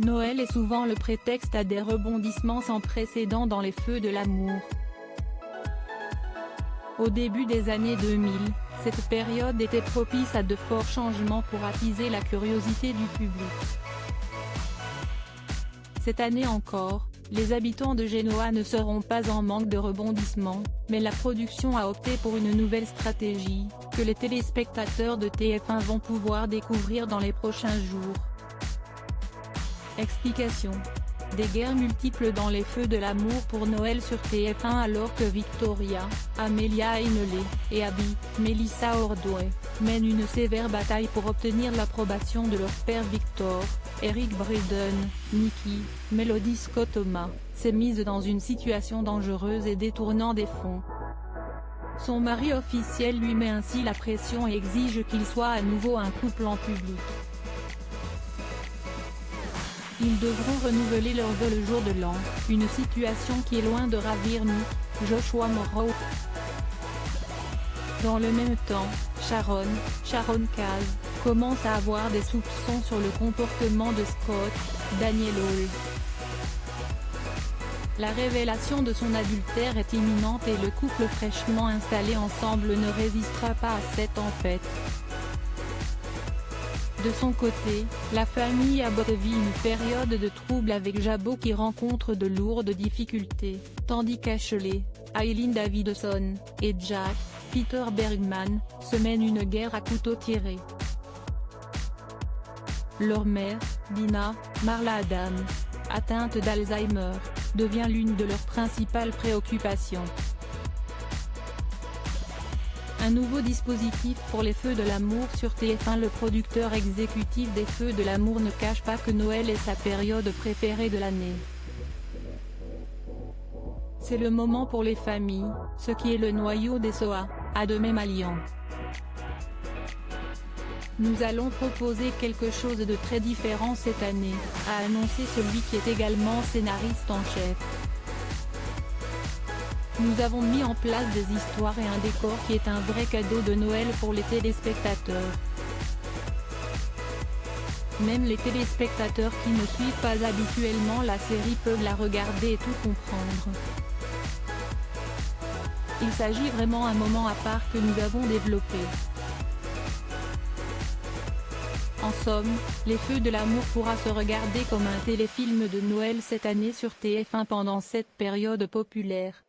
Noël est souvent le prétexte à des rebondissements sans précédent dans les feux de l'amour. Au début des années 2000, cette période était propice à de forts changements pour attiser la curiosité du public. Cette année encore, les habitants de Genoa ne seront pas en manque de rebondissements, mais la production a opté pour une nouvelle stratégie, que les téléspectateurs de TF1 vont pouvoir découvrir dans les prochains jours. Explication. Des guerres multiples dans les feux de l'amour pour Noël sur TF1 alors que Victoria, Amelia Heinle, et Abby, Melissa Ordway, mènent une sévère bataille pour obtenir l'approbation de leur père Victor, Eric Braeden. Nikki, Melody Scott-Thomas, s'est mise dans une situation dangereuse et détournant des fonds. Son mari officiel lui met ainsi la pression et exige qu'il soit à nouveau un couple en public. Ils devront renouveler leur vœu le jour de l'an, une situation qui est loin de ravir Nick, Joshua Morrow. Dans le même temps, Sharon Case, commence à avoir des soupçons sur le comportement de Scott, Daniel Hall. La révélation de son adultère est imminente et le couple fraîchement installé ensemble ne résistera pas à cette tempête. De son côté, la famille Abbott vit une période de trouble avec Jabbo qui rencontre de lourdes difficultés, tandis qu'Ashley, Eileen Davidson, et Jack, Peter Bergman, se mènent une guerre à couteau tiré. Leur mère, Dina, Marla Adam, atteinte d'Alzheimer, devient l'une de leurs principales préoccupations. Un nouveau dispositif pour les feux de l'amour sur TF1. Le producteur exécutif des feux de l'amour ne cache pas que Noël est sa période préférée de l'année. C'est le moment pour les familles, ce qui est le noyau des SOA, a de même alliant. Nous allons proposer quelque chose de très différent cette année, a annoncé celui qui est également scénariste en chef. Nous avons mis en place des histoires et un décor qui est un vrai cadeau de Noël pour les téléspectateurs. Même les téléspectateurs qui ne suivent pas habituellement la série peuvent la regarder et tout comprendre. Il s'agit vraiment d'un moment à part que nous avons développé. En somme, Les Feux de l'amour pourra se regarder comme un téléfilm de Noël cette année sur TF1 pendant cette période populaire.